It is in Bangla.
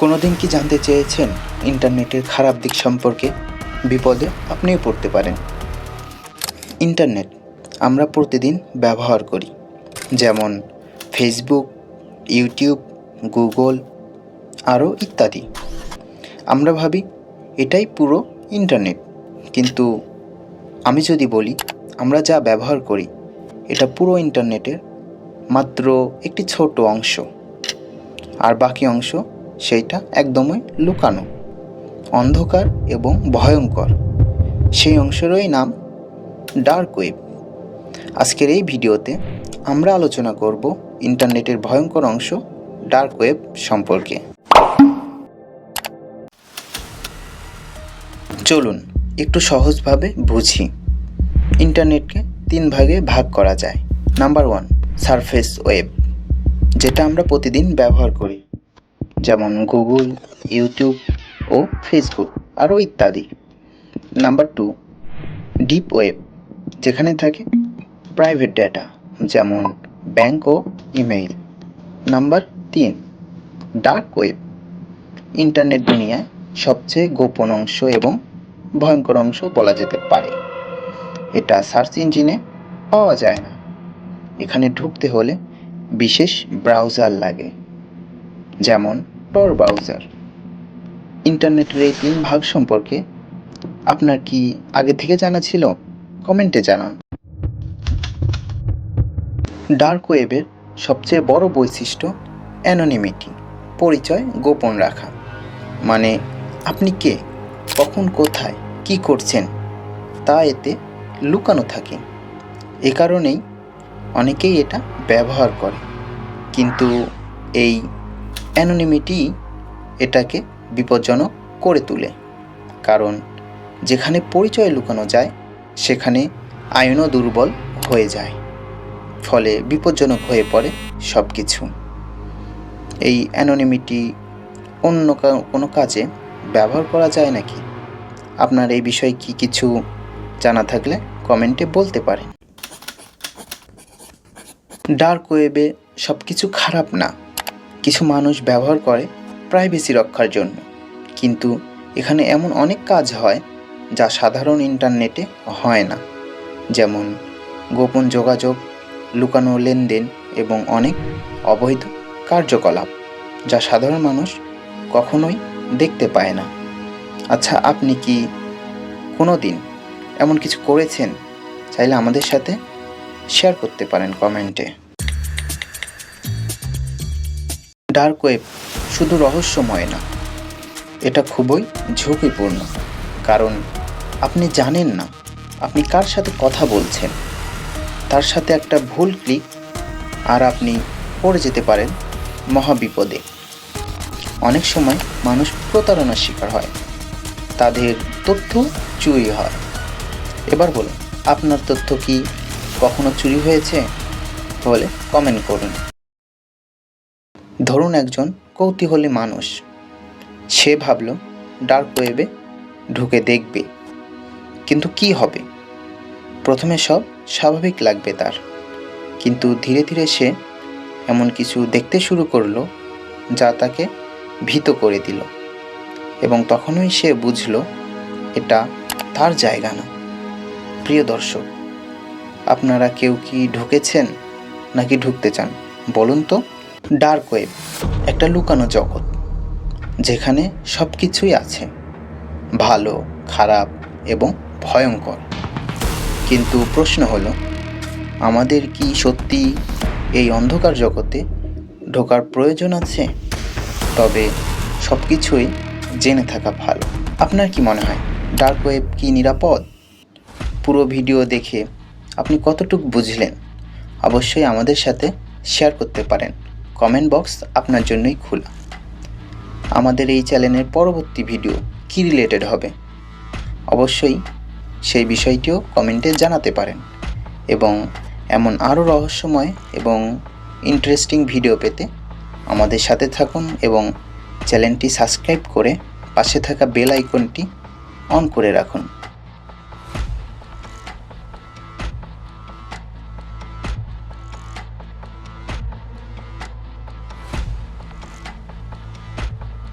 কোনোদিন কি জানতে চেয়েছেন ইন্টারনেটের খারাপ দিক সম্পর্কে? বিপদে আপনিও পড়তে পারেন। ইন্টারনেট আমরা প্রতিদিন ব্যবহার করি, যেমন ফেসবুক, ইউটিউব, গুগল আরও ইত্যাদি। আমরা ভাবি এটাই পুরো ইন্টারনেট, কিন্তু আমি যদি বলি আমরা যা ব্যবহার করি এটা পুরো ইন্টারনেটের মাত্র একটি ছোট অংশ, আর বাকি অংশ সেইটা একদমই লুকানো, অন্ধকার এবং ভয়ঙ্কর। সেই অংশেরই নাম ডার্ক ওয়েব। আজকের এই ভিডিওতে আমরা আলোচনা করব ইন্টারনেটের ভয়ঙ্কর অংশ ডার্ক ওয়েব সম্পর্কে। চলুন একটু সহজভাবে বুঝি। ইন্টারনেটকে 3 ভাগে ভাগ করা যায়। নাম্বার 1, সারফেস ওয়েব, যেটা আমরা প্রতিদিন ব্যবহার করি, যেমন গুগল, ইউটিউব ও ফেসবুক আরও ইত্যাদি। নাম্বার 2, ডিপ ওয়েব, যেখানে থাকে প্রাইভেট ডেটা, যেমন ব্যাংক ও email. Number 3, dark web, internet দুনিয়ায় সবচেয়ে গোপন অংশ এবং ভয়ঙ্কর অংশ বলা যেতে পারে। এটা সার্চ ইঞ্জিনে পাওয়া যায় না। এখানে ঢুকতে হলে বিশেষ ব্রাউজার লাগে, যেমন টর ব্রাউজার। ইন্টারনেটের এই 3 ভাগ সম্পর্কে আপনার কি আগে থেকে জানা ছিল? কমেন্টে জানান। ডার্ক ওয়েবের সবচেয়ে বড় বৈশিষ্ট্য অ্যানোনিমিটি, পরিচয় গোপন রাখা। মানে আপনি কে, কখন, কোথায়, কি করছেন তা এতে লুকানো থাকে। এ কারণেই অনেকেই এটা ব্যবহার করে, কিন্তু এই অ্যানোনিমিটি এটাকে বিপজ্জনক করে তোলে। কারণ যেখানে পরিচয় লুকানো যায় সেখানে আইনও দুর্বল হয়ে যায়, ফলে বিপজ্জনক হয়ে পড়ে সব কিছু। এই অ্যানোনিমিটি অন্য কোনো কাজে ব্যবহার করা যায় নাকি? আপনার এই বিষয়ে কি কিছু জানা থাকলে কমেন্টে বলতে পারেন। ডার্ক ওয়েবে সব কিছু খারাপ না। কিছু মানুষ ব্যবহার করে প্রাইভেসি রক্ষার জন্য, কিন্তু এখানে এমন অনেক কাজ হয় যা সাধারণ ইন্টারনেটে হয় না, যেমন গোপন যোগাযোগ, লুকানো লেনদেন এবং অনেক অবৈধ কার্যকলাপ যা সাধারণ মানুষ কখনোই দেখতে পায় না। আচ্ছা, আপনি কি কোনো দিন এমন কিছু করেছেন? চাইলে আমাদের সাথে শেয়ার করতে পারেন কমেন্টে। ডার্ক ওয়েব শুধু রহস্যময় না, এটা খুবই ঝুঁকিপূর্ণ। কারণ আপনি জানেন না আপনি কার সাথে কথা বলছেন। তার সাথে একটা ভুল ক্লিক আর আপনি পড়ে যেতে পারেন মহাবিপদে। অনেক সময় মানুষ প্রতারণার শিকার হয়, তাদের তথ্য চুরি হয়। এবার বলুন, আপনার তথ্য কি কখনো চুরি হয়েছে? বলে কমেন্ট করুন। ধরুন একজন কৌতূহলী মানুষ, সে ভাবল ডার্ক ওয়েবে ঢুকে দেখবে, কিন্তু কি হবে? প্রথমে সব স্বাভাবিক লাগবে তার, কিন্তু ধীরে ধীরে সে এমন কিছু দেখতে শুরু করলো যা তাকে ভীত করে দিল, এবং তখনই সে বুঝল এটা তার জায়গা না। প্রিয় দর্শক, আপনারা কেউ কি ঢুকেছেন নাকি ঢুকতে চান বলুন তো? ডার্ক ওয়েব একটা লুকানো জগৎ, যেখানে সব কিছুই আছে, ভালো, খারাপ এবং ভয়ঙ্কর। কিন্তু প্রশ্ন হলো, আমাদের কি সত্যি এই অন্ধকার জগতে ঢোকার প্রয়োজন আছে? তবে সব কিছুই জেনে থাকা ভালো। আপনার কি মনে হয়, ডার্ক ওয়েব কি নিরাপদ? পুরো ভিডিও দেখে আপনি কতটুকু বুঝলেন? অবশ্যই আমাদের সাথে শেয়ার করতে পারেন। কমেন্ট বক্স আপনার জন্যই খোলা। আমাদের এই চ্যানেলের পরবর্তী ভিডিও কি রিলেটেড হবে, অবশ্যই সেই বিষয়টিও কমেন্টে জানাতে পারেন। এবং এমন আরও রহস্যময় এবং ইন্টারেস্টিং ভিডিও পেতে আমাদের সাথে থাকুন এবং চ্যানেলটি সাবস্ক্রাইব করে পাশে থাকা বেল আইকনটি অন করে রাখুন।